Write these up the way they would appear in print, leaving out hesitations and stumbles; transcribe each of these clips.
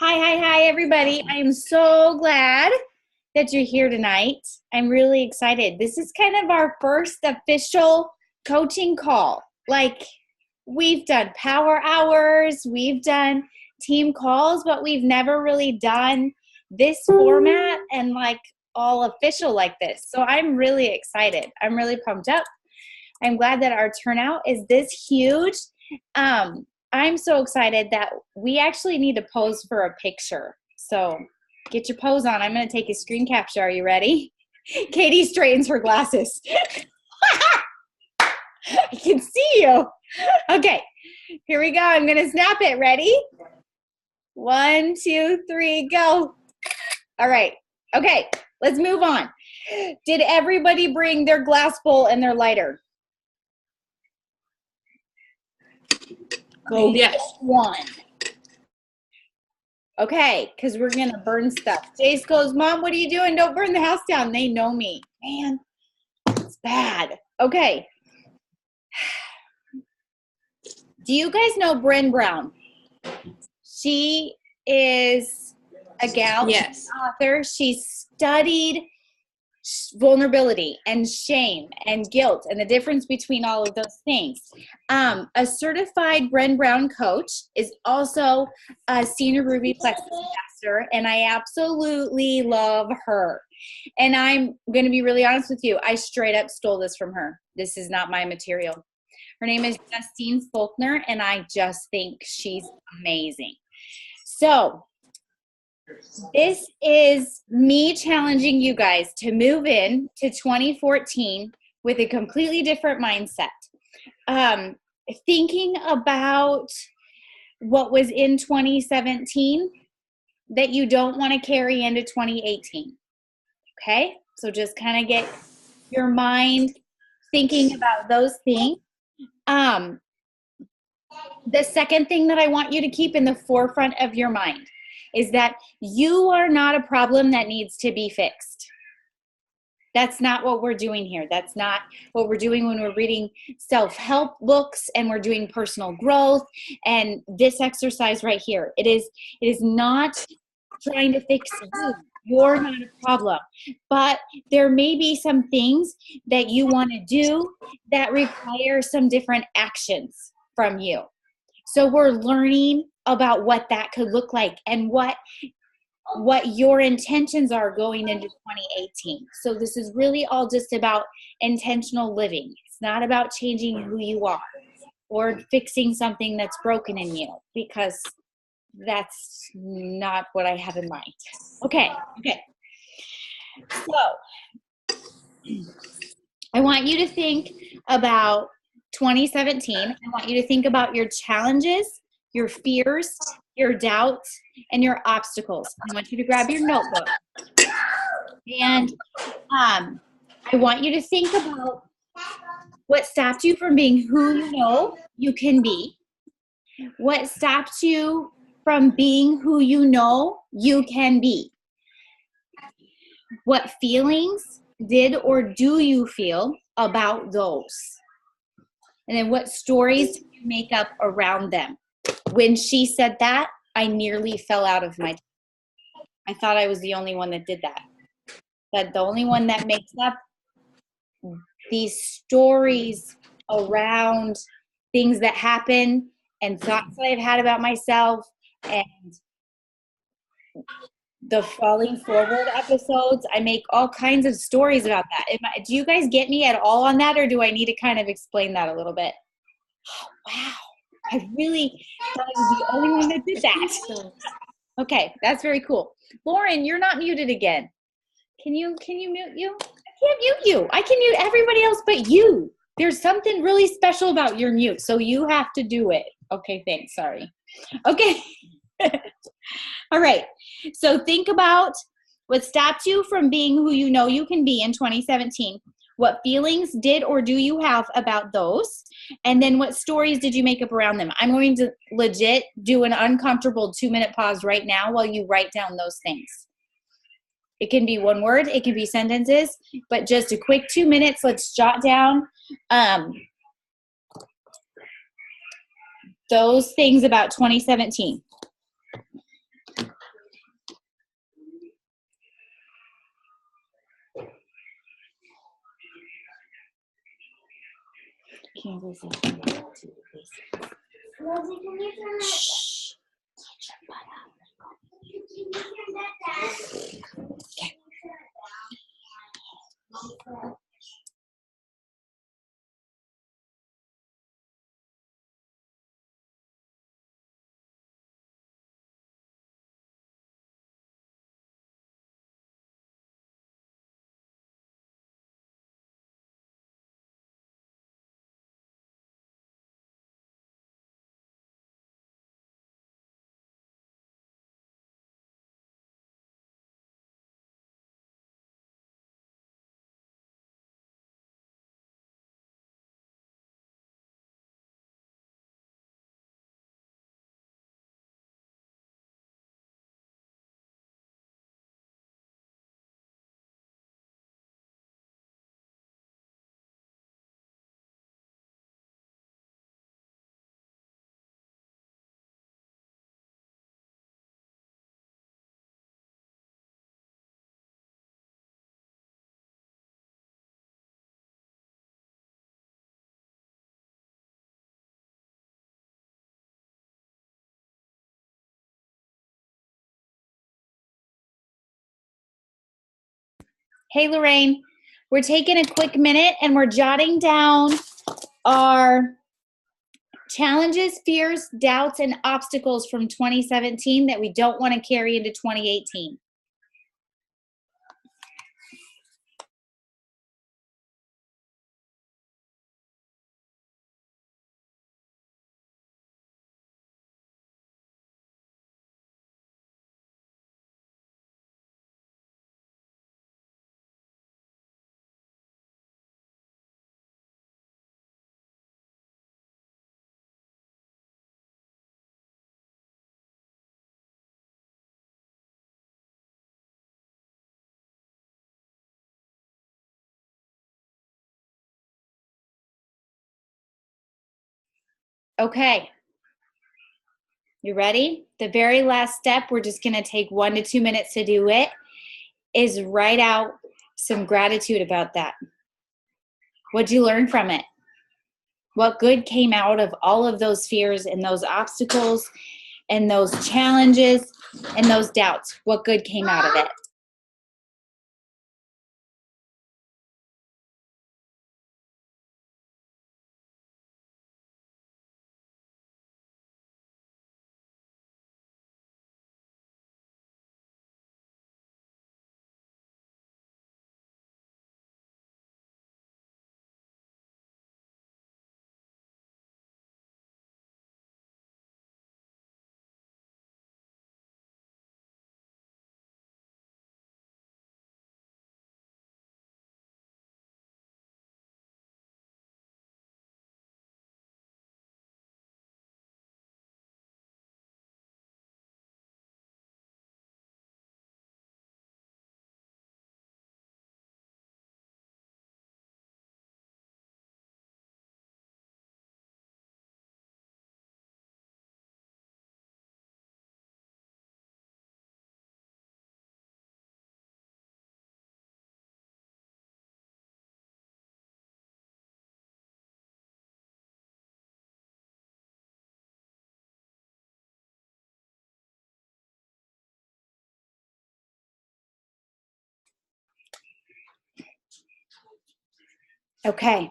Hi, everybody. I'm so glad that you're here tonight. I'm really excited. This is kind of our first official coaching call. Like, we've done power hours, we've done team calls, but we've never really done this format and like all official like this. So I'm really excited. I'm really pumped up. I'm glad that our turnout is this huge. I'm so excited that we actually need to pose for a picture. So get your pose on. I'm going to take a screen capture. Are you ready? Katie straightens her glasses. I can see you. Okay, here we go. I'm going to snap it. Ready? 1, 2, 3, go. All right. Okay, let's move on. Did everybody bring their glass bowl and their lighter? Go get one. Okay, because we're going to burn stuff. Jace goes, Mom, what are you doing? Don't burn the house down. They know me. Man, it's bad. Okay. Do you guys know Bryn Brown? She is a gal. Yes. Author. She studied vulnerability and shame and guilt and the difference between all of those things. A certified Bryn Brown coach is also a senior Ruby Plexus ambassador, and I absolutely love her. And I'm going to be really honest with you. I straight up stole this from her. This is not my material. Her name is Justine Faulkner, and I just think she's amazing. So this is me challenging you guys to move in to 2014 with a completely different mindset. Thinking about what was in 2017 that you don't want to carry into 2018. Okay? So just kind of get your mind thinking about those things. The second thing that I want you to keep in the forefront of your mind is that you are not a problem that needs to be fixed. That's not what we're doing here. That's not what we're doing when we're reading self-help books and we're doing personal growth and this exercise right here. It is not trying to fix you. You're not a problem. But there may be some things that you want to do that require some different actions from you. So we're learning about what that could look like and what your intentions are going into 2018. So this is really all just about intentional living. It's not about changing who you are or fixing something that's broken in you, because that's not what I have in mind. Okay. So I want you to think about 2017. I want you to think about your challenges, your fears, your doubts, and your obstacles. I want you to grab your notebook. And I want you to think about what stopped you from being who you know you can be. What stopped you from being who you know you can be. What feelings did or do you feel about those? And then what stories do you make up around them? When she said that, I nearly fell out of my. I thought I was the only one that did that. That the only one that makes up these stories around things that happen and thoughts that I've had about myself and the falling forward episodes. I make all kinds of stories about that. Do you guys get me at all on that, or do I need to kind of explain that a little bit? Oh, wow. I really thought I was the only one that did that. Okay, that's very cool. Lauren, you're not muted again. Can you mute you? I can't mute you. I can mute everybody else but you. There's something really special about your mute, so you have to do it. Okay, thanks. Sorry. Okay. All right. So think about what stopped you from being who you know you can be in 2017. What feelings did or do you have about those? And then what stories did you make up around them? I'm going to legit do an uncomfortable 2-minute pause right now while you write down those things. It can be one word, it can be sentences, but just a quick 2 minutes. Let's jot down those things about 2017. Kansas is going to do this. Shh. Get your butt out. Okay. Hey, Lorraine, we're taking a quick minute and we're jotting down our challenges, fears, doubts, and obstacles from 2017 that we don't want to carry into 2018. Okay. You ready? The very last step, we're just going to take 1 to 2 minutes to do it, is write out some gratitude about that. What'd you learn from it? What good came out of all of those fears and those obstacles and those challenges and those doubts? What good came out of it? Okay.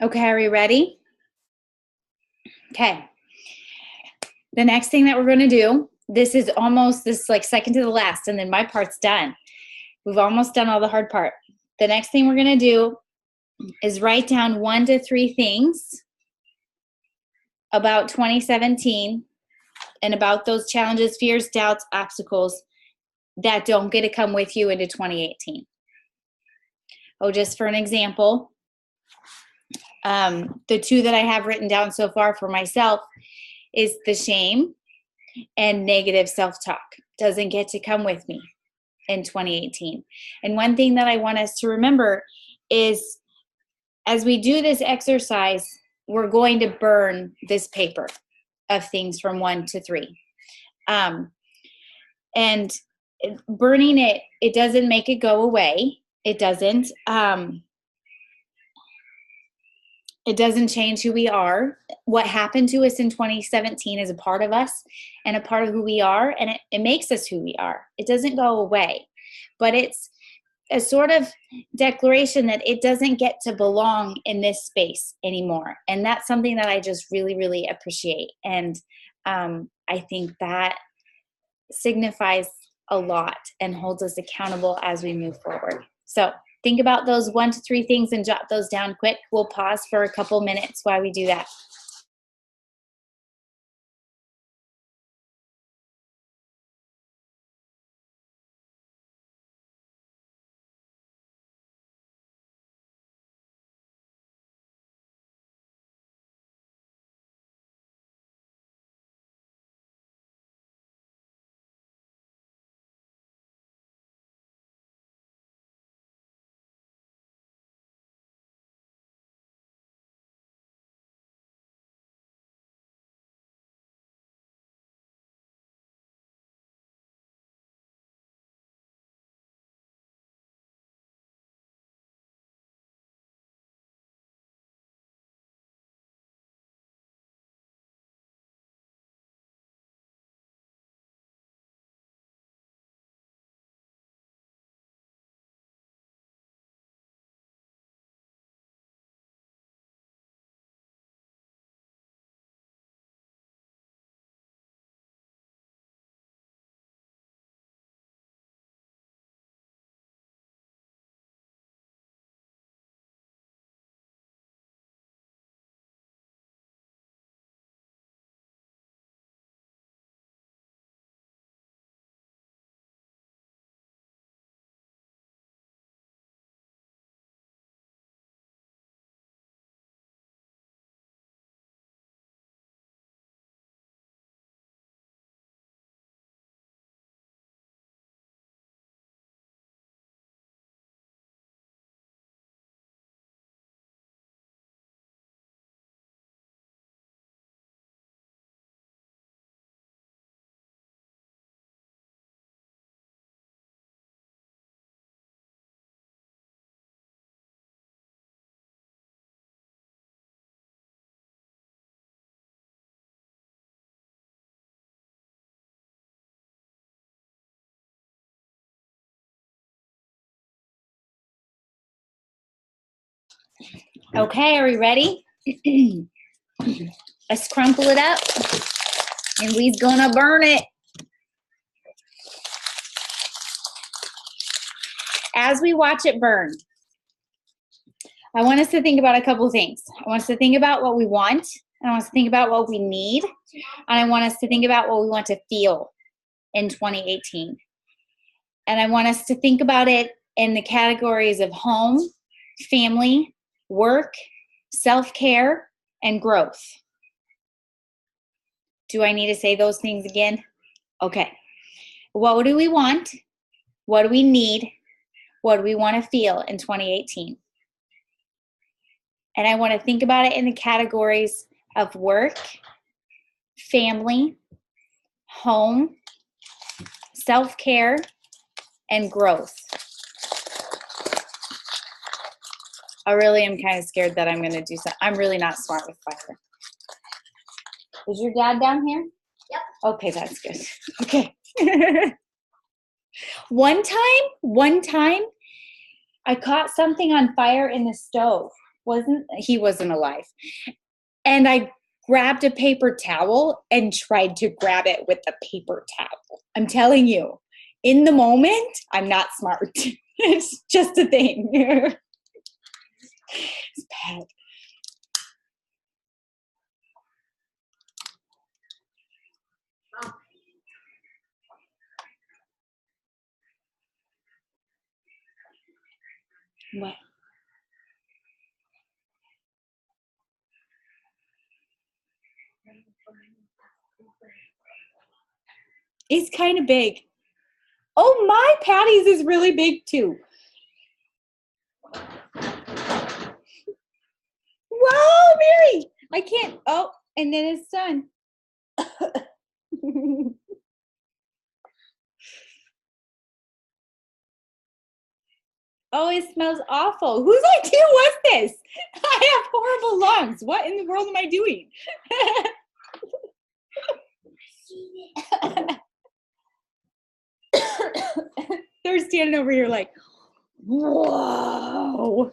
Okay, are you ready? Okay. The next thing that we're going to do, this is almost this like second to the last, and then my part's done. We've almost done all the hard part. the next thing we're going to do is write down 1 to 3 things about 2017 and about those challenges, fears, doubts, obstacles that don't get to come with you into 2018. Oh, just for an example, the 2 that I have written down so far for myself is the shame and negative self-talk. Doesn't get to come with me in 2018. And one thing that I want us to remember is as we do this exercise, we're going to burn this paper of things from 1 to 3. And burning it, it doesn't make it go away. It doesn't. It doesn't change who we are. What happened to us in 2017 is a part of us and a part of who we are, and it makes us who we are. It doesn't go away, but it's a sort of declaration that it doesn't get to belong in this space anymore. And that's something that I just really, really appreciate. And I think that signifies a lot and holds us accountable as we move forward. So think about those 1 to 3 things and jot those down quick. We'll pause for a couple minutes while we do that. Okay, are we ready? Let's crumple it up and we's gonna burn it. As we watch it burn, I want us to think about a couple of things. I want us to think about what we want. I want us to think about what we need. And I want us to think about what we want to feel in 2018. And I want us to think about it in the categories of home, family, work, self-care, and growth. Do I need to say those things again? Okay. What do we want? What do we need? What do we want to feel in 2018? And I want to think about it in the categories of work, family, home, self-care, and growth. I really am kind of scared that I'm going to do something. I'm really not smart with fire. Is your dad down here? Yep. Okay, that's good. Okay. One time, I caught something on fire in the stove. He wasn't alive. And I grabbed a paper towel and tried to grab it with the paper towel. I'm telling you, in the moment, I'm not smart. It's just a thing. It's bad. What? It's kind of big. Oh, my Patty's is really big too. Whoa, Mary! I can't. Oh, and then it's done. Oh, it smells awful. Whose idea was this? I have horrible lungs. What in the world am I doing? They're standing over here like, whoa.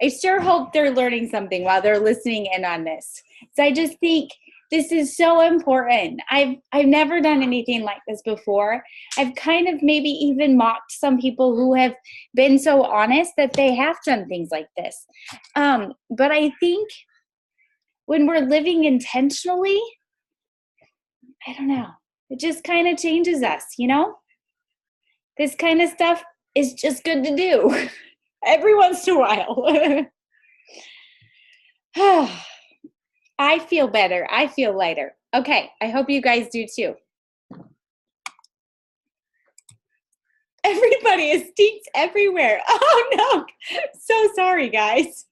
I sure hope they're learning something while they're listening in on this. So I just think this is so important. I've never done anything like this before. I've kind of maybe even mocked some people who have been so honest that they have done things like this. But I think when we're living intentionally, I don't know, it just kind of changes us, you know? This kind of stuff is just good to do every once in a while. I feel better. I feel lighter. Okay, I hope you guys do too. Everybody, it stinks everywhere. Oh no, so sorry guys.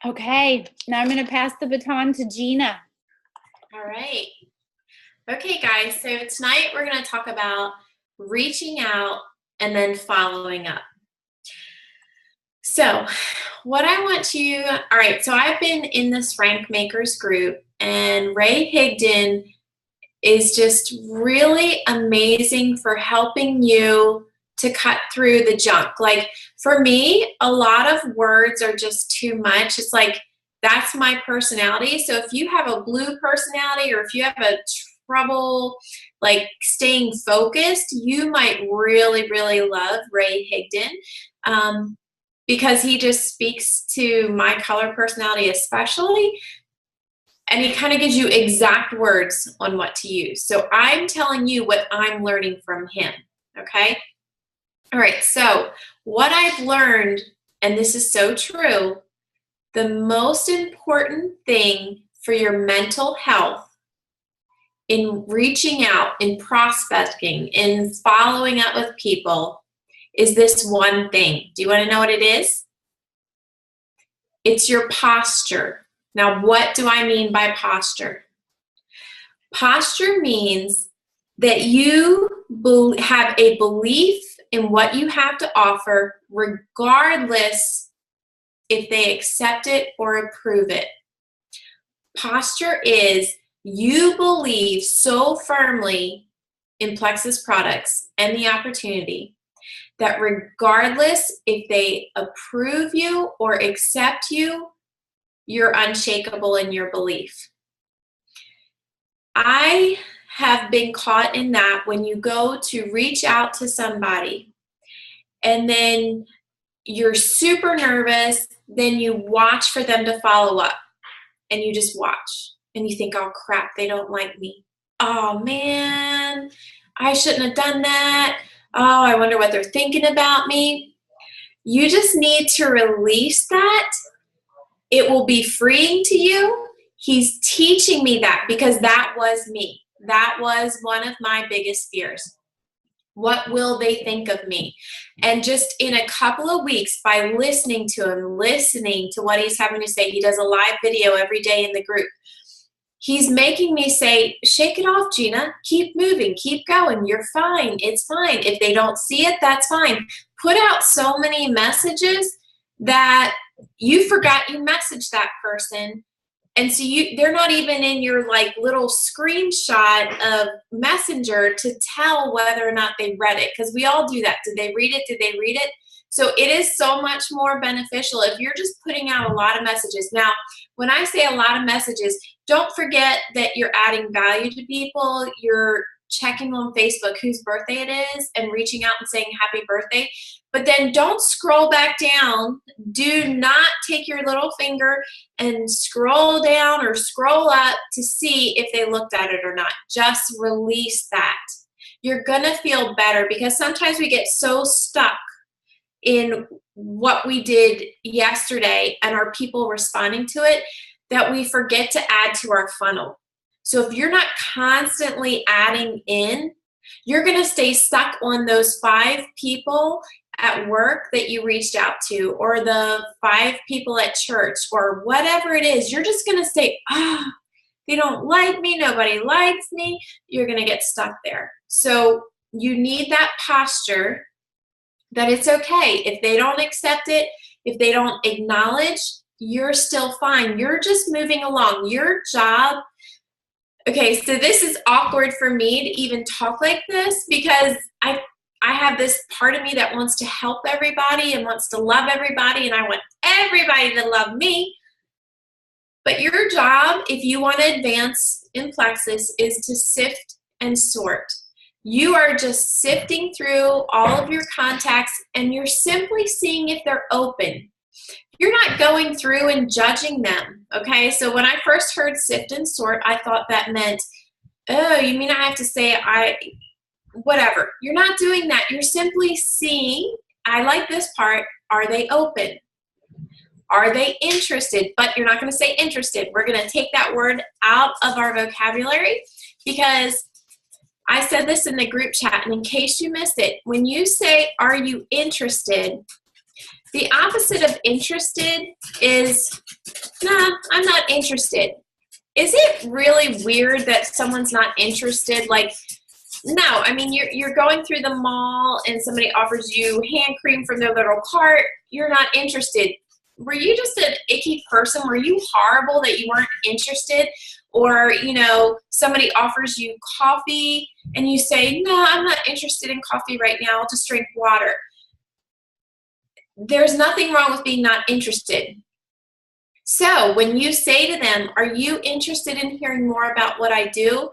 Okay, now I'm gonna pass the baton to Gina. All right. Okay guys, so tonight we're gonna talk about reaching out and then following up. So what I want you, all right, so I've been in this Rank Makers group, and Ray Higdon is just really amazing for helping you to cut through the junk. Like for me, a lot of words are just too much. It's like, that's my personality. So if you have a blue personality, or if you have a trouble like staying focused, you might really, really love Ray Higdon. Because he just speaks to my color personality especially, and he kind of gives you exact words on what to use. So I'm telling you what I'm learning from him, okay? All right, so what I've learned, and this is so true, the most important thing for your mental health in reaching out, in prospecting, in following up with people is this one thing. Do you want to know what it is? It's your posture. Now, what do I mean by posture? Posture means that you have a belief in what you have to offer, regardless if they accept it or approve it. Posture is you believe so firmly in Plexus products and the opportunity that regardless if they approve you or accept you, you're unshakable in your belief. I have been caught in that when you go to reach out to somebody and then you're super nervous, then you watch for them to follow up and you just watch and you think, oh crap, they don't like me. Oh man, I shouldn't have done that. Oh, I wonder what they're thinking about me. You just need to release that. It will be freeing to you. He's teaching me that because that was me. That was one of my biggest fears. What will they think of me? And just in a couple of weeks, by listening to him, listening to what he's having to say, he does a live video every day in the group. He's making me say, shake it off, Gina. Keep moving. Keep going. You're fine. It's fine. If they don't see it, that's fine. Put out so many messages that you forgot you messaged that person, And so they're not even in your like little screenshot of Messenger to tell whether or not they read it, because we all do that. Did they read it? Did they read it? So it is so much more beneficial if you're just putting out a lot of messages. Now, when I say a lot of messages, don't forget that you're adding value to people. You're checking on Facebook whose birthday it is and reaching out and saying happy birthday. But then don't scroll back down. Do not take your little finger and scroll down or scroll up to see if they looked at it or not. Just release that. You're going to feel better, because sometimes we get so stuck in what we did yesterday and our people responding to it that we forget to add to our funnel. So if you're not constantly adding in, you're going to stay stuck on those 5 people at work that you reached out to, or the 5 people at church, or whatever it is. You're just going to say, they don't like me, nobody likes me. You're going to get stuck there. So you need that posture that it's okay. If they don't accept it, if they don't acknowledge, you're still fine. You're just moving along. Your job. Okay, so this is awkward for me to even talk like this, because I have this part of me that wants to help everybody and wants to love everybody, and I want everybody to love me. But your job, if you want to advance in Plexus, is to sift and sort. You are just sifting through all of your contacts, and you're simply seeing if they're open. You're not going through and judging them, okay? So when I first heard sift and sort, I thought that meant, oh, you mean I have to say whatever. You're not doing that. You're simply seeing, I like this part, are they open? Are they interested? But you're not going to say interested. We're going to take that word out of our vocabulary, because I said this in the group chat, and in case you missed it, when you say, are you interested, the opposite of interested is, nah, I'm not interested. Is it really weird that someone's not interested? Like, no, I mean, you're going through the mall and somebody offers you hand cream from their little cart. You're not interested. Were you just an icky person? Were you horrible that you weren't interested? Or, somebody offers you coffee and you say, no, I'm not interested in coffee right now. I'll just drink water. There's nothing wrong with being not interested. So when you say to them, are you interested in hearing more about what I do?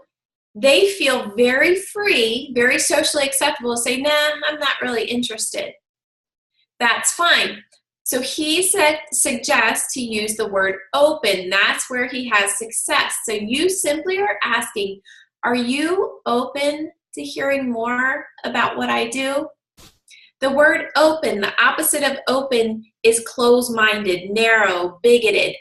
They feel very free, very socially acceptable to say, nah, I'm not really interested. That's fine. So he suggests to use the word open. That's where he has success. So you simply are asking, are you open to hearing more about what I do? The word open, the opposite of open is closed-minded, narrow, bigoted.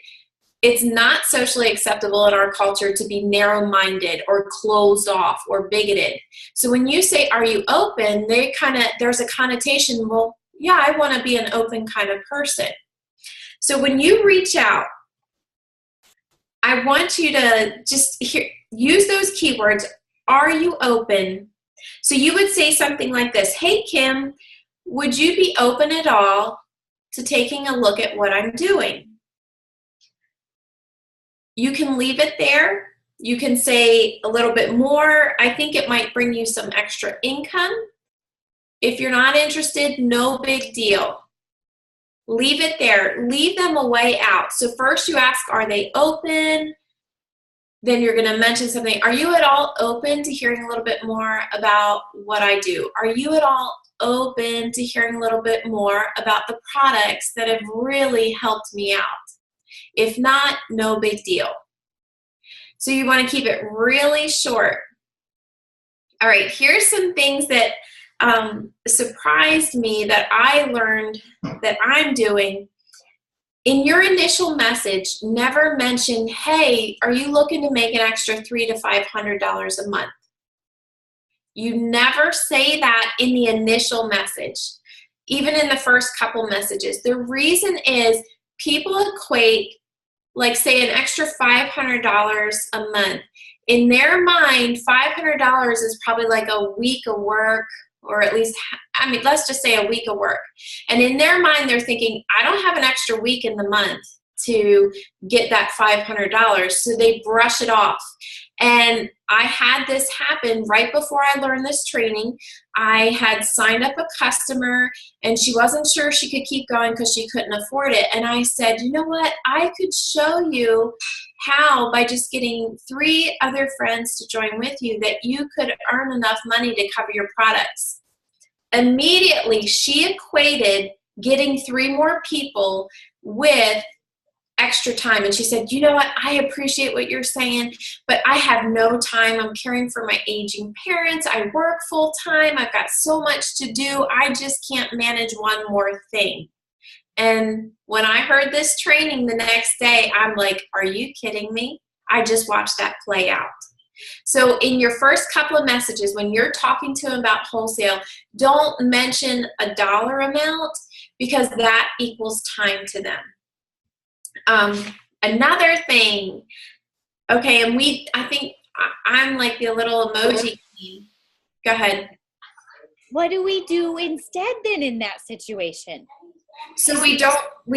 It's not socially acceptable in our culture to be narrow-minded or closed off or bigoted. So when you say, are you open, there's a connotation, well, yeah, I want to be an open kind of person. So when you reach out, I want you to just use those keywords. Are you open? So you would say something like this. Hey, Kim, would you be open at all to taking a look at what I'm doing? You can leave it there. You can say a little bit more. I think it might bring you some extra income. If you're not interested, no big deal. Leave it there. Leave them a way out. So first you ask, are they open? Then you're going to mention something. Are you at all open to hearing a little bit more about what I do? Are you at all open to hearing a little bit more about the products that have really helped me out? If not, no big deal. So you want to keep it really short. All right, here's some things that surprised me that I learned that I'm doing. In your initial message, never mention, hey, are you looking to make an extra $300 to $500 a month? You never say that in the initial message, even in the first couple messages. The reason is people equate, like say an extra $500 a month. In their mind, $500 is probably like a week of work, or at least, let's just say a week of work. And in their mind, they're thinking, I don't have an extra week in the month to get that $500. So they brush it off. And I had this happen right before I learned this training. I had signed up a customer and she wasn't sure she could keep going because she couldn't afford it. And I said, you know what? I could show you how, by just getting 3 other friends to join with you, that you could earn enough money to cover your products. Immediately, she equated getting 3 more people with extra time. And she said, you know what, I appreciate what you're saying, but I have no time. I'm caring for my aging parents. I work full time. I've got so much to do. I just can't manage one more thing. And when I heard this training the next day, I'm like, are you kidding me? I just watched that play out. So in your first couple of messages, when you're talking to them about wholesale, don't mention a dollar amount, because that equals time to them. Another thing, okay, and I think I'm like the little emoji queen. Go ahead. What do we do instead then in that situation? So we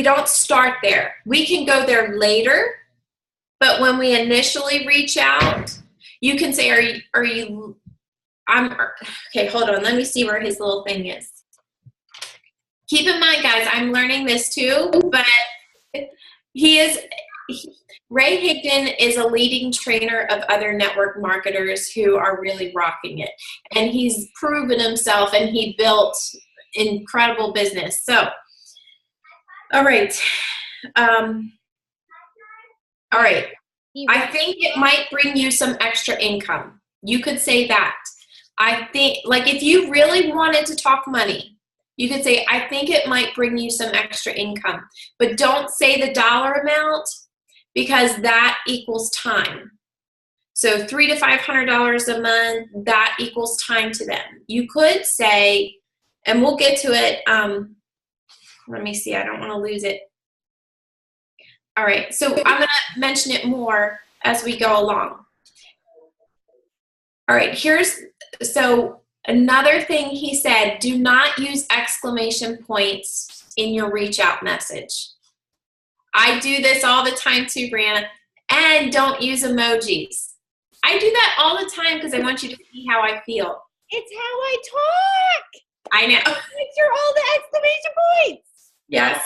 don't start there. We can go there later, but when we initially reach out, you can say, okay, hold on, let me see where his little thing is. Keep in mind, guys, I'm learning this too, but Ray Higdon is a leading trainer of other network marketers who are really rocking it. And he's proven himself, and he built incredible business. So, all right. All right. I think it might bring you some extra income. You could say that. I think, like, if you really wanted to talk money, you could say, I think it might bring you some extra income. But don't say the dollar amount, because that equals time. So $300 to $500 a month, that equals time to them. You could say, and we'll get to it. Let me see. I don't want to lose it. All right. So I'm going to mention it more as we go along. All right. So another thing he said, do not use exclamation points in your reach out message. I do this all the time too, Brianna. And don't use emojis. I do that all the time because I want you to see how I feel. It's how I talk. I know. Picture all the exclamation points. Yes.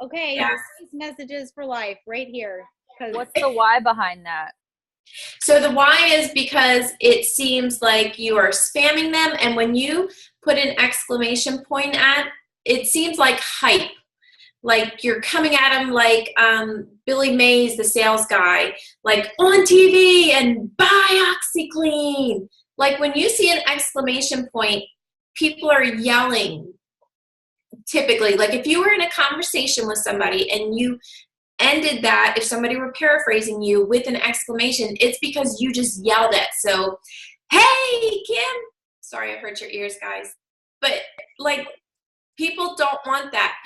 Okay. Yes. Messages for life right here. What's the why behind that? So the why is because it seems like you are spamming them. And when you put an exclamation point at, it seems like hype. Like you're coming at them like Billy Mays, the sales guy, like on TV and buy OxyClean. Like when you see an exclamation point, people are yelling typically. Like if you were in a conversation with somebody and you ended that, if somebody were paraphrasing you with an exclamation, it's because you just yelled it. So, hey, Kim. Sorry, I hurt your ears, guys. But like people don't want that.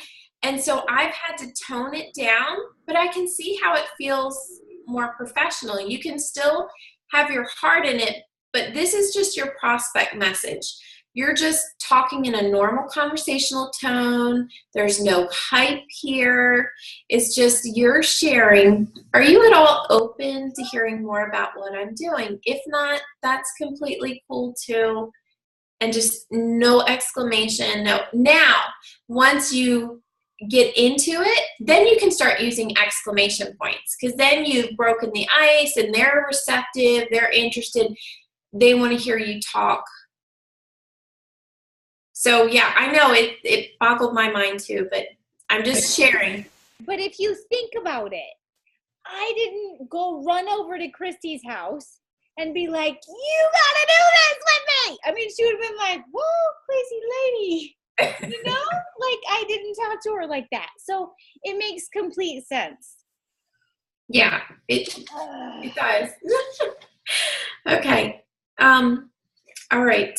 And so I've had to tone it down, but I can see how it feels more professional. You can still have your heart in it, but this is just your prospect message. You're just talking in a normal conversational tone. There's no hype here. It's just you're sharing. Are you at all open to hearing more about what I'm doing? If not, that's completely cool too. And just no exclamation, no. Now, once you get into it, then you can start using exclamation points, because then you've broken the ice and they're receptive, they're interested, they want to hear you talk. So yeah, I know it boggled my mind too, but I'm just sharing. But if you think about it, I didn't go run over to Christy's house and be like, you gotta do this with me. I mean, she would have been like, whoa, crazy lady. You know, like I didn't talk to her like that. So it makes complete sense. Yeah, it does. Okay. All right.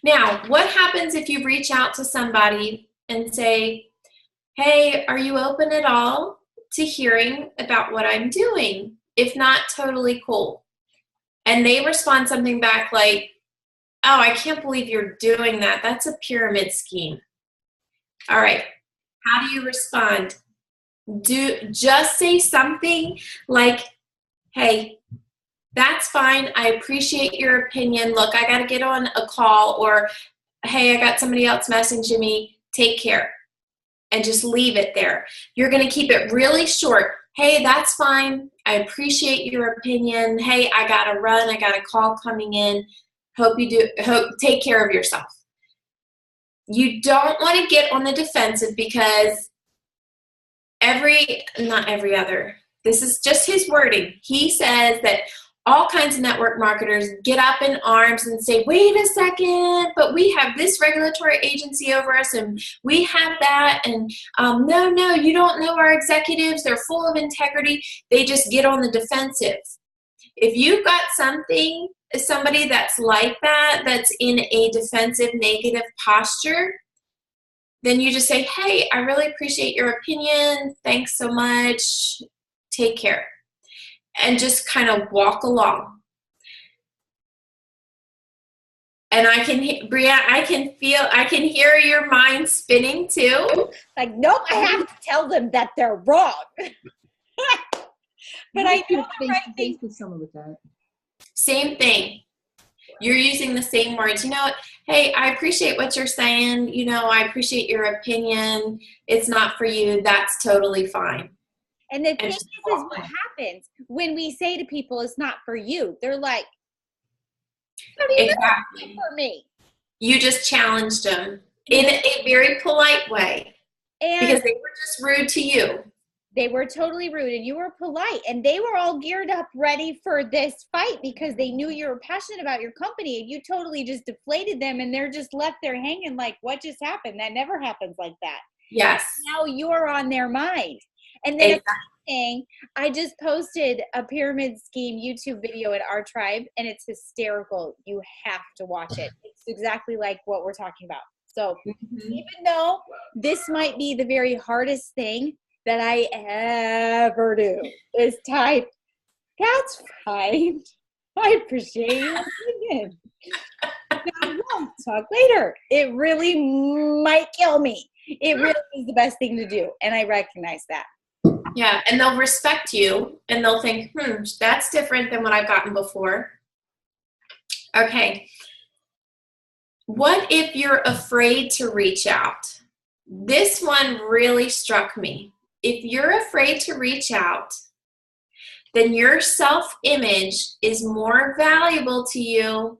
Now, what happens if you reach out to somebody and say, hey, are you open at all to hearing about what I'm doing? If not, totally cool. And they respond something back like, oh, I can't believe you're doing that. That's a pyramid scheme. All right. How do you respond? just say something like, hey, that's fine. I appreciate your opinion. Look, I got to get on a call, or hey, I got somebody else messaging me. Take care. And just leave it there. You're going to keep it really short. Hey, that's fine. I appreciate your opinion. Hey, I got to run. I got a call coming in. Take care of yourself. You don't want to get on the defensive, because not every other, this is just his wording. He says that all kinds of network marketers get up in arms and say, wait a second, but we have this regulatory agency over us, and we have that, and no, you don't know our executives. They're full of integrity. They just get on the defensive. If you've got somebody that's like that, that's in a defensive, negative posture, then you just say, hey, I really appreciate your opinion. Thanks so much. Take care. And just kind of walk along. And Brianna, I can hear your mind spinning too. Like, nope, I have to tell them that they're wrong. But I know the right thing. Same thing. You're using the same words. You know, hey, I appreciate what you're saying. You know, I appreciate your opinion. It's not for you. That's totally fine. And the thing is what happens when we say to people, it's not for you. They're like, what do you exactly. mean for me? You just challenged them in a very polite way, because they were just rude to you. They were totally rude, and you were polite, and they were all geared up, ready for this fight, because they knew you were passionate about your company, and you totally just deflated them, and they're just left there hanging like, what just happened? That never happens like that. Yes. Now you're on their mind. And then thing, I just posted a pyramid scheme YouTube video in our tribe, and it's hysterical. You have to watch it. It's exactly like what we're talking about. So even though this might be the very hardest thing that I ever do is type, that's fine. I appreciate your opinion. We'll talk later. It really might kill me. It really is the best thing to do, and I recognize that. Yeah, and they'll respect you, and they'll think, that's different than what I've gotten before. Okay. What if you're afraid to reach out? This one really struck me. If you're afraid to reach out, then your self-image is more valuable to you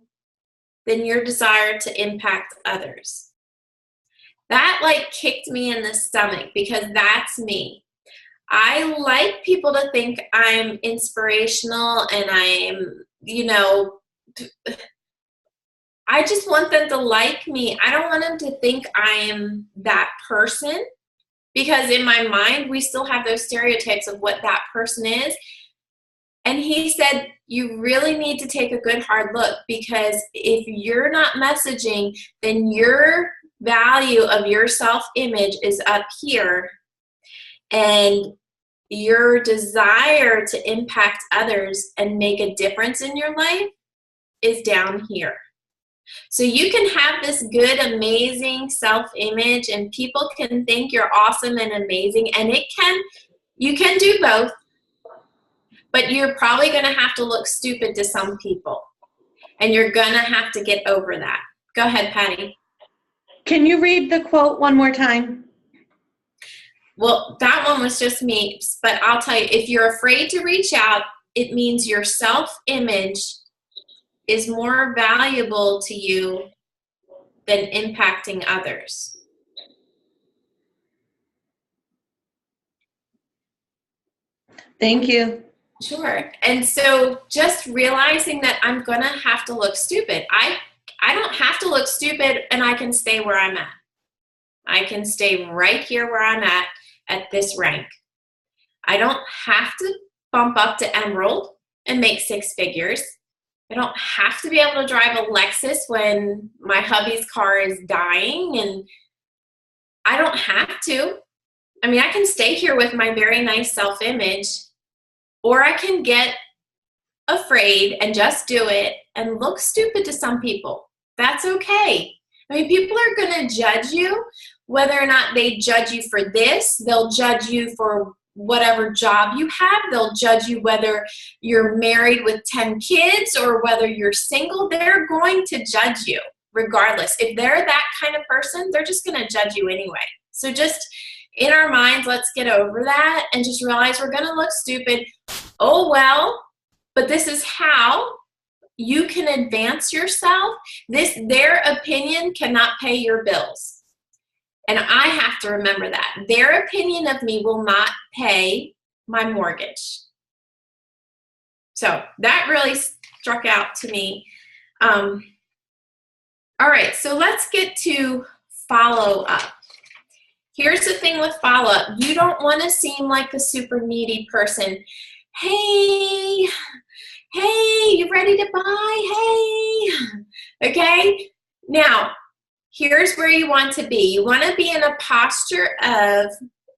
than your desire to impact others. That like kicked me in the stomach, because that's me. I like people to think I'm inspirational, and I'm, I just want them to like me. I don't want them to think I'm that person, because in my mind, we still have those stereotypes of what that person is. And he said, you really need to take a good hard look, because if you're not messaging, then your value of your self-image is up here, and your desire to impact others and make a difference in your life is down here. So you can have this good, amazing self-image, and people can think you're awesome and amazing, and you can do both, but you're probably going to have to look stupid to some people, and you're going to have to get over that. Go ahead, Patty. Can you read the quote one more time? Well, that one was just me, but I'll tell you, if you're afraid to reach out, it means your self-image is more valuable to you than impacting others. Thank you. Sure. And so just realizing that I'm going to have to look stupid. I don't have to look stupid, and I can stay where I'm at. I can stay right here where I'm at this rank. I don't have to bump up to Emerald and make 6 figures. I don't have to be able to drive a Lexus when my hubby's car is dying, and I don't have to. I mean, I can stay here with my very nice self-image, or I can get afraid and just do it and look stupid to some people. That's okay. I mean, people are going to judge you, whether or not they judge you for this. They'll judge you for whatever job you have. They'll judge you whether you're married with 10 kids or whether you're single. They're going to judge you regardless. If they're that kind of person, they're just going to judge you anyway. So just in our minds, let's get over that and just realize we're going to look stupid. Oh, well, but this is how you can advance yourself. Their opinion cannot pay your bills. And I have to remember that. Their opinion of me will not pay my mortgage. So that really struck out to me. All right, so let's get to follow-up. Here's the thing with follow-up. You don't want to seem like the super needy person. Hey, you ready to buy? Hey, okay? Now, here's where you want to be. You want to be in a posture of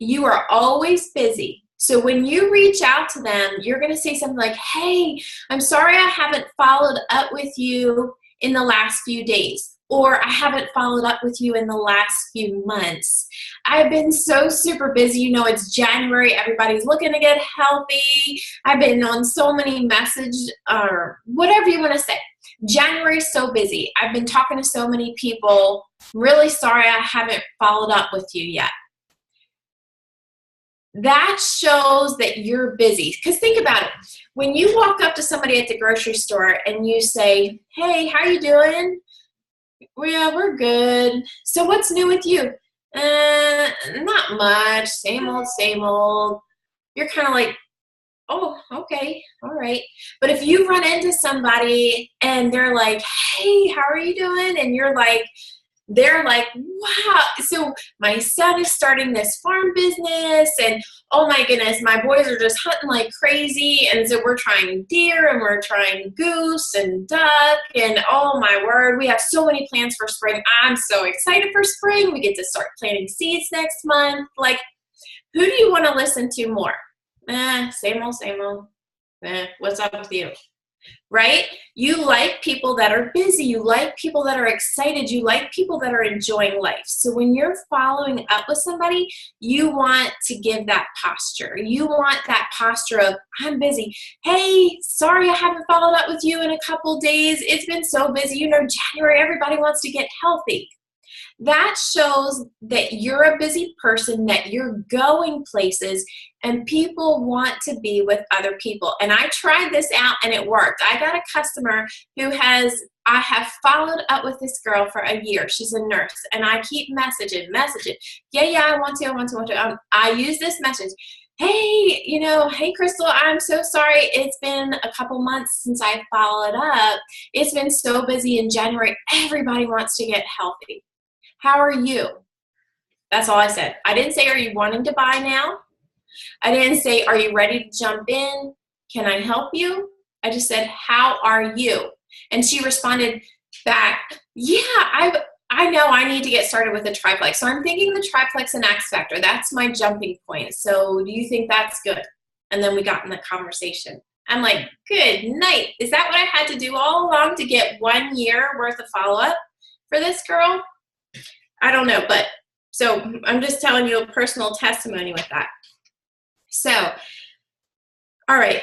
you are always busy. So when you reach out to them, you're going to say something like, hey, I'm sorry I haven't followed up with you in the last few days. Or I haven't followed up with you in the last few months. I've been so super busy. You know, it's January. Everybody's looking to get healthy. I've been on so many messages or whatever you want to say. January's so busy. I've been talking to so many people. Really sorry I haven't followed up with you yet. That shows that you're busy. Because think about it. When you walk up to somebody at the grocery store and you say, hey, how you doing? Well, yeah, we're good. So what's new with you? Not much. Same old, same old. You're kind of like, oh, okay, all right. But if you run into somebody and they're like, hey, how are you doing? And they're like, wow. So my son is starting this farm business and oh my goodness, my boys are just hunting like crazy. And so we're trying deer and we're trying goose and duck and oh my word, we have so many plans for spring. I'm so excited for spring. We get to start planting seeds next month. Like, who do you want to listen to more? Same old, same old. What's up with you? Right? You like people that are busy. You like people that are excited. You like people that are enjoying life. So when you're following up with somebody, you want to give that posture. You want that posture of, I'm busy. Hey, sorry I haven't followed up with you in a couple days. It's been so busy. You know, January, everybody wants to get healthy. That shows that you're a busy person, that you're going places, and people want to be with other people. And I tried this out and it worked. I got a customer I have followed up with this girl for a year. She's a nurse. And I keep messaging. Yeah, I want to. I use this message. Hey, hey, Crystal, I'm so sorry. It's been a couple months since I followed up. It's been so busy in January. Everybody wants to get healthy. How are you? That's all I said. I didn't say, are you wanting to buy now? I didn't say, are you ready to jump in? Can I help you? I just said, how are you? And she responded back, yeah, I know I need to get started with a triplex. So I'm thinking the triplex and X Factor. That's my jumping point. So do you think that's good? And then we got in the conversation. I'm like, good night. Is that what I had to do all along to get 1 year worth of follow-up for this girl? I don't know, but so I'm just telling you a personal testimony with that. So, all right.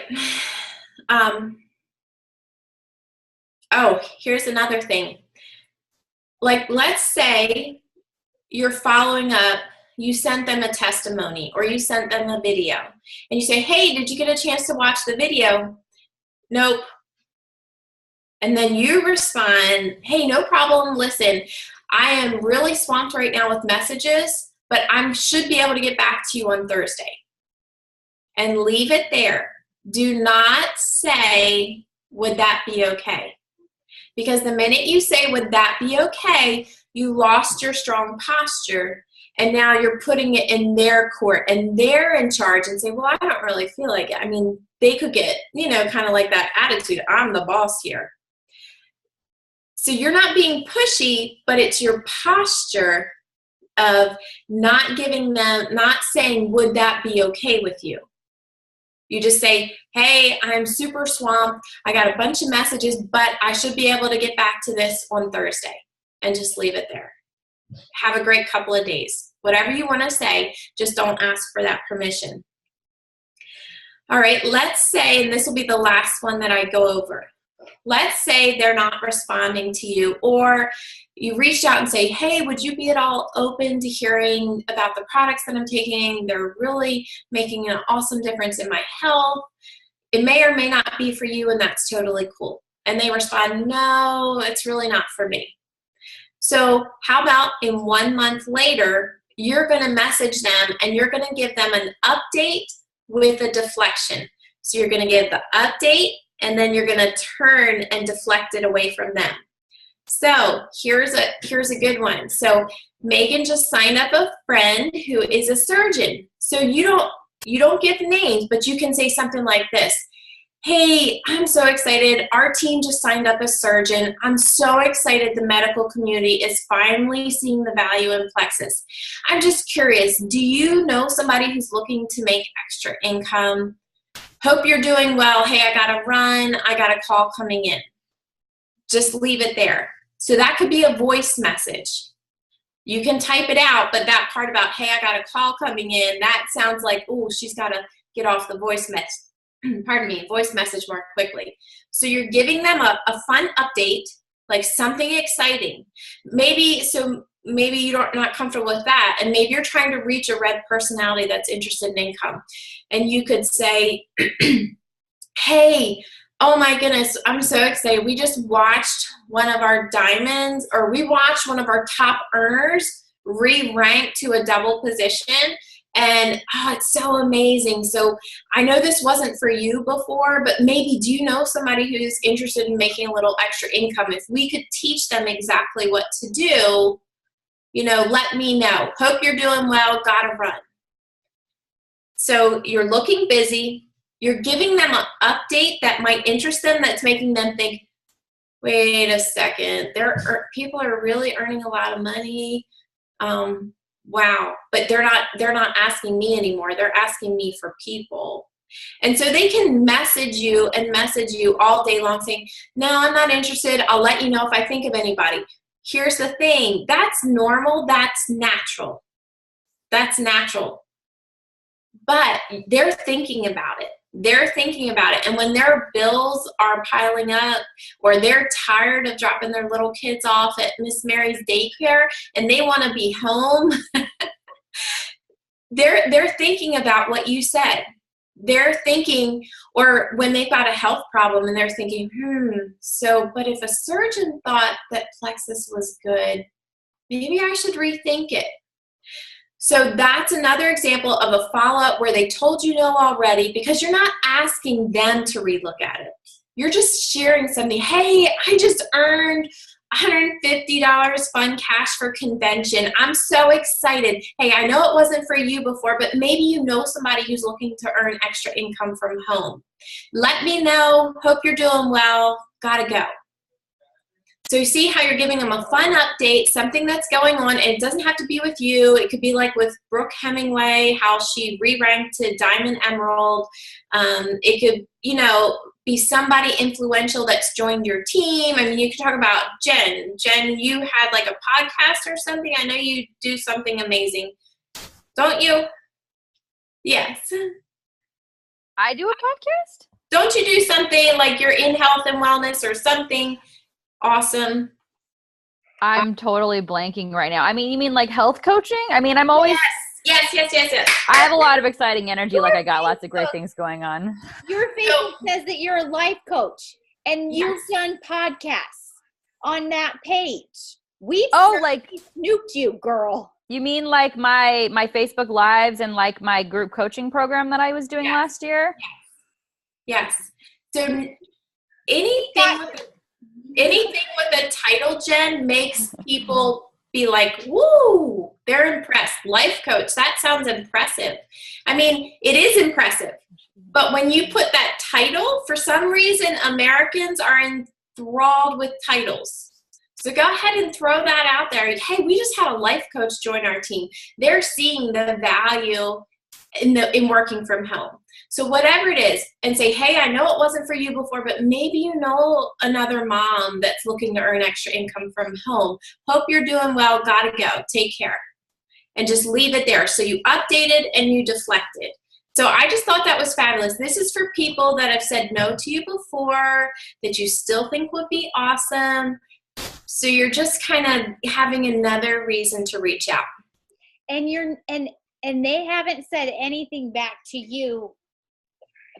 Oh, here's another thing. Like, let's say you're following up, you sent them a testimony or you sent them a video and you say, hey, did you get a chance to watch the video? Nope. And then you respond, hey, no problem. Listen, I am really swamped right now with messages, but I should be able to get back to you on Thursday. And leave it there. Do not say, would that be okay? Because the minute you say, would that be okay, you lost your strong posture, and now you're putting it in their court, and they're in charge and say, well, I don't really feel like it. I mean, they could get, kind of like that attitude, I'm the boss here. So you're not being pushy, but it's your posture of not giving them, not saying, would that be okay with you? You just say, hey, I'm super swamped. I got a bunch of messages, but I should be able to get back to this on Thursday, and just leave it there. Have a great couple of days. Whatever you want to say, just don't ask for that permission. All right, let's say, and this will be the last one that I go over. Let's say they're not responding to you, or you reached out and say, hey, would you be at all open to hearing about the products that I'm taking? They're really making an awesome difference in my health. It may or may not be for you, and that's totally cool. And they respond, no, it's really not for me. So how about in 1 month later, you're going to message them and you're going to give them an update with a deflection. So you're going to give the update and then you're going to turn and deflect it away from them. So here's a good one. So Megan just signed up a friend who is a surgeon. So you don't give names, but you can say something like this. Hey, I'm so excited. Our team just signed up a surgeon. I'm so excited the medical community is finally seeing the value in Plexus. I'm just curious, do you know somebody who's looking to make extra income? Hope you're doing well. Hey, I got to run. I got a call coming in. Just leave it there. So that could be a voice message. You can type it out, but that part about, hey, I got a call coming in, that sounds like, oh, she's got to get off the voice message more quickly. So you're giving them a fun update, like something exciting. Maybe you're not comfortable with that, and maybe you're trying to reach a red personality that's interested in income. And you could say, hey, oh my goodness, I'm so excited. We just watched one of our diamonds, or we watched one of our top earners re-rank to a double position. And it's so amazing. So I know this wasn't for you before, but maybe do you know somebody who's interested in making a little extra income? If we could teach them exactly what to do, let me know. Hope you're doing well. Gotta run. So you're looking busy. You're giving them an update that might interest them, that's making them think, wait a second, people are really earning a lot of money. Wow, but they're not asking me anymore. They're asking me for people. And so they can message you all day long saying, no, I'm not interested. I'll let you know if I think of anybody. Here's the thing. That's normal. That's natural. That's natural. But they're thinking about it. And when their bills are piling up, or they're tired of dropping their little kids off at Miss Mary's daycare and they want to be home, they're thinking about what you said. They're thinking, or when they've got a health problem and they're thinking, but if a surgeon thought that Plexus was good, maybe I should rethink it. So that's another example of a follow-up where they told you no already, because you're not asking them to relook at it. You're just sharing something. Hey, I just earned $150 fun cash for convention. I'm so excited. Hey, I know it wasn't for you before, but maybe you know somebody who's looking to earn extra income from home. Let me know. Hope you're doing well. Gotta go. So you see how you're giving them a fun update, something that's going on. It doesn't have to be with you. It could be like with Brooke Hemingway, how she re-ranked to Diamond Emerald. It could, be somebody influential that's joined your team. I mean, you could talk about Jen. Jen, you had like a podcast or something. I know you do something amazing. Don't you? Yes. I do a podcast? Don't you do something like you're in health and wellness or something awesome? I'm totally blanking right now. I mean, you mean like health coaching? I mean, I'm always... Yes. I have a lot of exciting energy, like I got lots of great things going on. Your Facebook says that you're a life coach, and you've done podcasts on that page. We've snooped you, girl. You mean like my Facebook Lives and like my group coaching program that I was doing last year? Yes. So anything with a title, Jen, makes people be like, woo, they're impressed. Life coach, that sounds impressive. I mean, it is impressive. But when you put that title, for some reason, Americans are enthralled with titles. So go ahead and throw that out there. Hey, we just had a life coach join our team. They're seeing the value in working from home. So whatever it is, and say, hey, I know it wasn't for you before, but maybe you know another mom that's looking to earn extra income from home. Hope you're doing well. Gotta go. Take care. And just leave it there. So you updated and you deflected. So I just thought that was fabulous. This is for people that have said no to you before, that you still think would be awesome. So you're just kind of having another reason to reach out. And they haven't said anything back to you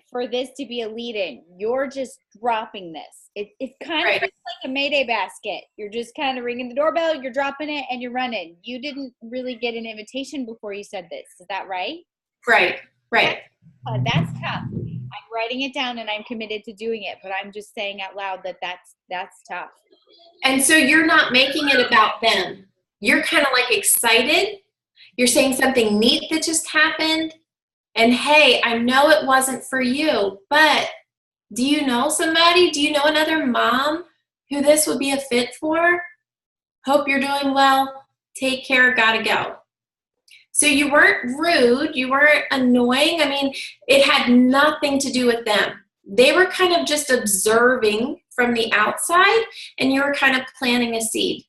for this to be a lead-in. You're just dropping this. It's kind of like a Mayday basket. You're just kind of ringing the doorbell, you're dropping it, and you're running. You didn't really get an invitation before you said this. Is that right? Right. That's tough. I'm writing it down and I'm committed to doing it, but I'm just saying out loud that that's tough. And so you're not making it about them. You're kind of like excited. You're saying something neat that just happened. And hey, I know it wasn't for you, but do you know somebody? Do you know another mom who this would be a fit for? Hope you're doing well. Take care. Gotta go. So you weren't rude. You weren't annoying. I mean, it had nothing to do with them. They were kind of just observing from the outside, and you were kind of planting a seed.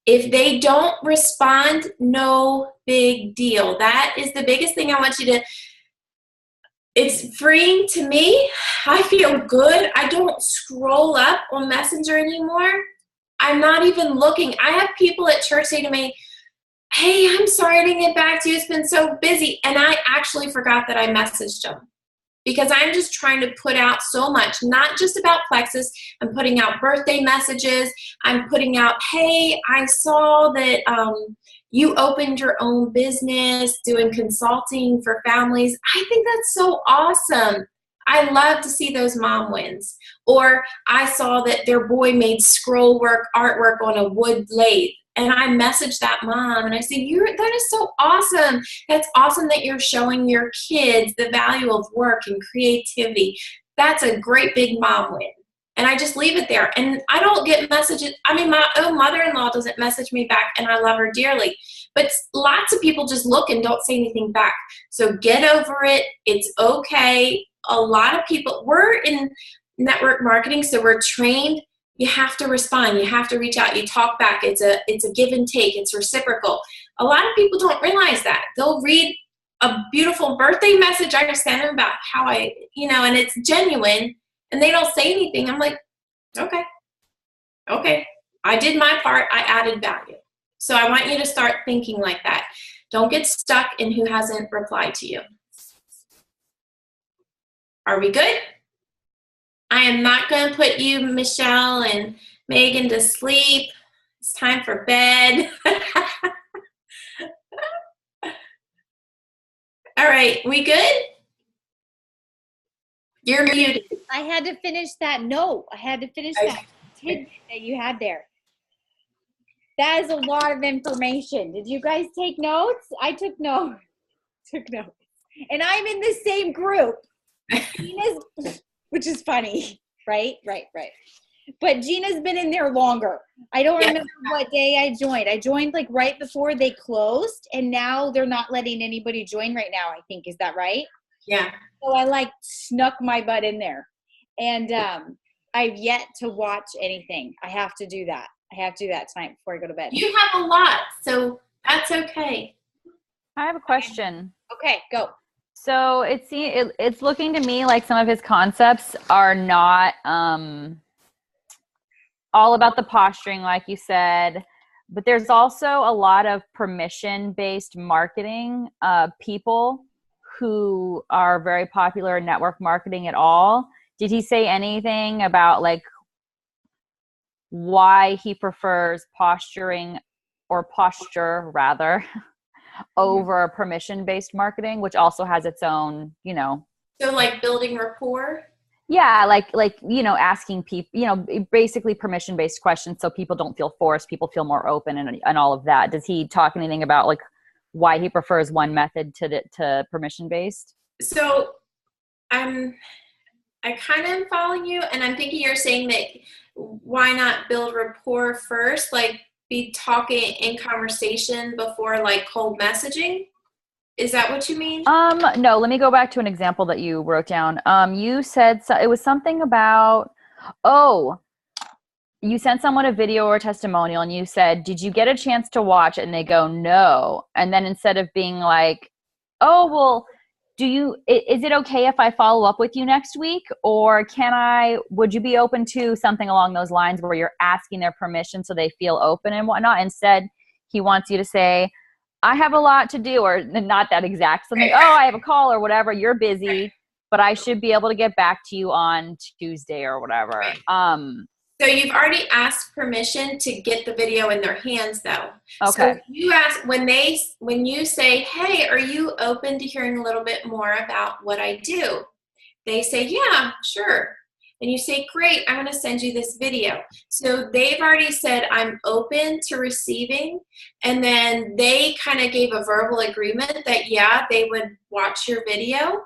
If they don't respond, no big deal. That is the biggest thing I want you to, it's freeing to me. I feel good. I don't scroll up on Messenger anymore. I'm not even looking. I have people at church say to me, hey, I'm sorry I didn't get back to you. It's been so busy. And I actually forgot that I messaged them. Because I'm just trying to put out so much, not just about Plexus. I'm putting out birthday messages. I'm putting out, hey, I saw that you opened your own business doing consulting for families. I think that's so awesome. I love to see those mom wins. Or I saw that their boy made scroll work, artwork on a wood lathe. And I messaged that mom and I said, that is so awesome. That's awesome that you're showing your kids the value of work and creativity. That's a great big mom win. And I just leave it there. And I don't get messages. I mean, my own mother-in-law doesn't message me back and I love her dearly. But lots of people just look and don't say anything back. So get over it. It's okay. A lot of people, we're in network marketing, so we're trained. You have to respond. You have to reach out. You talk back. It's a give and take. It's reciprocal. A lot of people don't realize that. They'll read a beautiful birthday message I just sent them about how and it's genuine, and they don't say anything. I'm like, okay. I did my part. I added value. So I want you to start thinking like that. Don't get stuck in who hasn't replied to you. Are we good? I am not going to put you, Michelle and Megan, to sleep. It's time for bed. All right, we good? You're muted. I had to finish that note. I had to finish that tidbit that you had there. That is a lot of information. Did you guys take notes? I took notes. And I'm in the same group. Gina's, which is funny, right? But Gina's been in there longer. I don't remember what day I joined. I joined like right before they closed, and now they're not letting anybody join right now, I think. Is that right? Yeah. So I like snuck my butt in there. And I've yet to watch anything. I have to do that. Tonight before I go to bed. You have a lot, so that's okay. I have a question. Okay, go. So it's looking to me like some of his concepts are not all about the posturing, like you said, but there's also a lot of permission-based marketing people who are very popular in network marketing at all. Did he say anything about like why he prefers posturing or posture rather over permission-based marketing, which also has its own, So like building rapport? Yeah, like asking people, basically permission-based questions so people don't feel forced, people feel more open and all of that. Does he talk anything about like why he prefers one method to permission-based? So I kind of am following you, and I'm thinking you're saying that why not build rapport first, like be talking in conversation before like cold messaging? Is that what you mean? No, let me go back to an example that you wrote down. You said it was something about, you sent someone a video or a testimonial and you said, did you get a chance to watch it? And they go, no. And then instead of being like, oh, well, is it okay if I follow up with you next week? Or would you be open to something along those lines where you're asking their permission so they feel open and whatnot? Instead, he wants you to say, I have a lot to do, or not that exact something. Oh, I have a call or whatever. You're busy, but I should be able to get back to you on Tuesday or whatever. So you've already asked permission to get the video in their hands, though. Okay. So you ask when you say, "Hey, are you open to hearing a little bit more about what I do?" They say, "Yeah, sure." And you say, "Great, I'm going to send you this video." So they've already said, "I'm open to receiving," and then they kind of gave a verbal agreement that yeah, they would watch your video.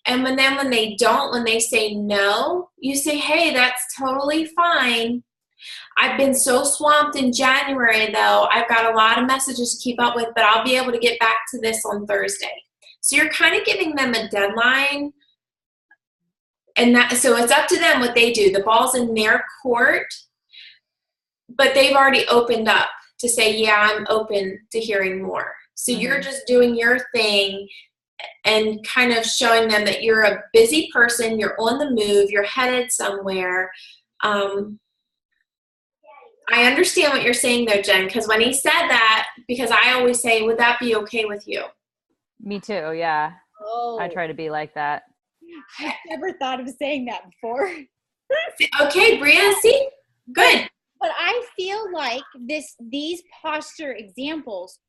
And when they say no, you say, hey, that's totally fine. I've been so swamped in January, though. I've got a lot of messages to keep up with, but I'll be able to get back to this on Thursday. So you're kind of giving them a deadline. So it's up to them what they do. The ball's in their court, but they've already opened up to say, yeah, I'm open to hearing more. So you're just doing your thing and kind of showing them that you're a busy person, you're on the move, you're headed somewhere. I understand what you're saying though, Jen, because when he said that, because I always say, would that be okay with you? Me too, yeah. Oh. I try to be like that. I've never thought of saying that before. Okay, Brianna, see? Good. But I feel like these posture examples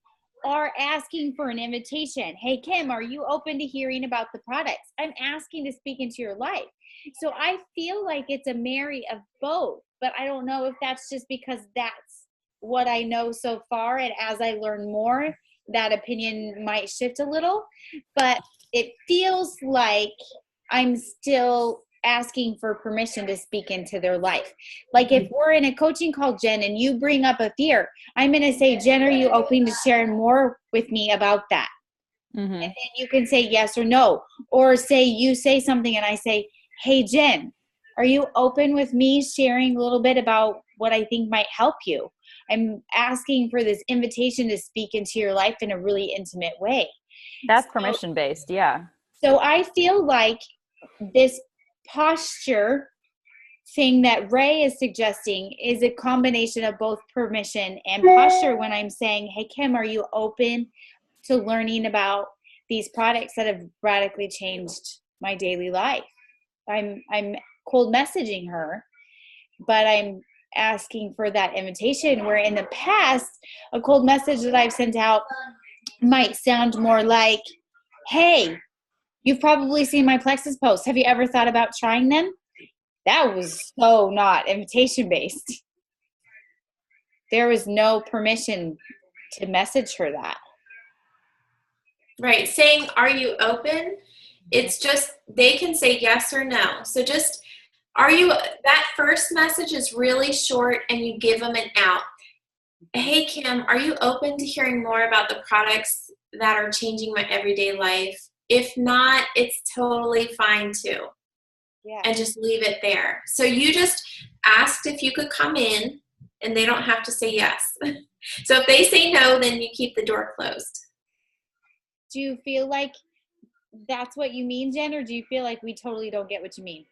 are asking for an invitation. Hey, Kim, are you open to hearing about the products? I'm asking to speak into your life. So I feel like it's a marry of both, but I don't know if that's just because that's what I know so far. And as I learn more, that opinion might shift a little, but it feels like I'm still asking for permission to speak into their life. Like if we're in a coaching call, Jen, and you bring up a fear, I'm going to say, Jen, are you open to sharing more with me about that? And then you can say yes or no, or you say something and I say, hey, Jen, are you open with me sharing a little bit about what I think might help you? I'm asking for this invitation to speak into your life in a really intimate way. That's permission-based, yeah. So I feel like this posture thing that Ray is suggesting is a combination of both permission and posture when I'm saying, hey, Kim, are you open to learning about these products that have radically changed my daily life? I'm cold messaging her, but I'm asking for that invitation, where in the past, a cold message that I've sent out might sound more like, hey, you've probably seen my Plexus posts. Have you ever thought about trying them? That was so not invitation-based. There was no permission to message her that. Right. Saying, are you open? It's just, they can say yes or no. So just, that first message is really short and you give them an out. Hey, Kim, are you open to hearing more about the products that are changing my everyday life? If not, it's totally fine too. Yeah. And just leave it there. So you just asked if you could come in and they don't have to say yes. So if they say no, then you keep the door closed. Do you feel like that's what you mean, Jen, or do you feel like we totally don't get what you mean?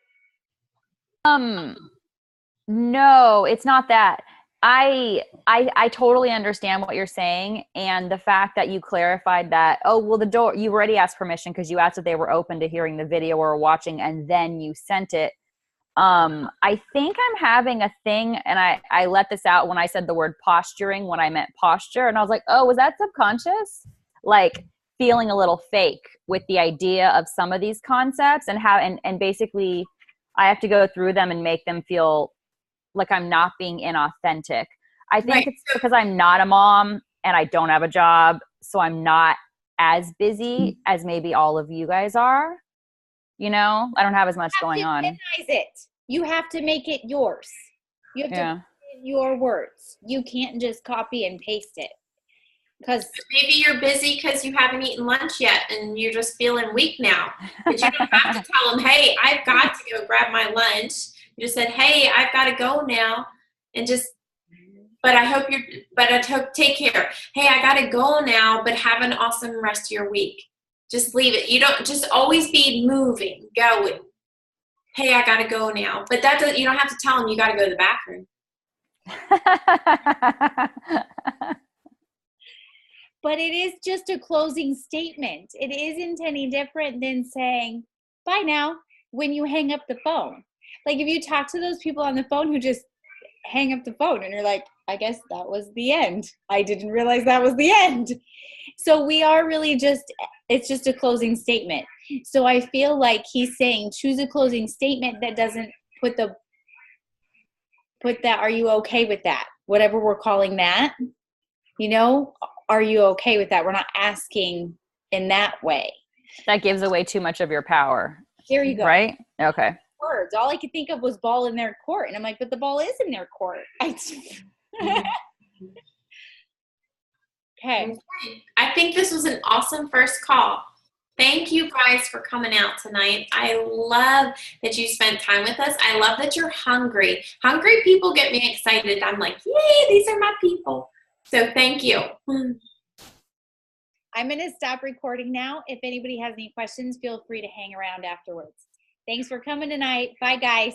No, it's not that. I totally understand what you're saying, and the fact that you clarified that, oh, well, the door, you already asked permission because you asked if they were open to hearing the video or watching, and then you sent it. I think I'm having a thing, and I let this out when I said the word posturing when I meant posture, and I was like, oh, was that subconscious? Like feeling a little fake with the idea of some of these concepts, and basically I have to go through them and make them feel like I'm not being inauthentic. I think it's because I'm not a mom and I don't have a job, so I'm not as busy as maybe all of you guys are. You know, I don't have as much going on. You have to make it yours. You have to put in your words. You can't just copy and paste it. Because Maybe you're busy because you haven't eaten lunch yet and you're just feeling weak now. But you don't have to tell them, hey, I've got to go grab my lunch. You just said, hey, I've got to go now. And just, take care. Hey, I got to go now, but have an awesome rest of your week. Just leave it. You don't, just always be moving, going. Hey, I got to go now. But you don't have to tell them you got to go to the bathroom. But it is just a closing statement. It isn't any different than saying, bye now, when you hang up the phone. Like if you talk to those people on the phone who just hang up the phone and you're like, I guess that was the end. I didn't realize that was the end. So we are really it's just a closing statement. So I feel like he's saying, choose a closing statement that doesn't put that, are you okay with that? Whatever we're calling that, are you okay with that? We're not asking in that way. That gives away too much of your power. There you go. Right? Okay. Words. All I could think of was ball in their court. And I'm like, but the ball is in their court. Okay. I think this was an awesome first call. Thank you guys for coming out tonight. I love that you spent time with us. I love that you're hungry. Hungry people get me excited. I'm like, yay, these are my people. So thank you. I'm going to stop recording now. If anybody has any questions, feel free to hang around afterwards. Thanks for coming tonight. Bye, guys.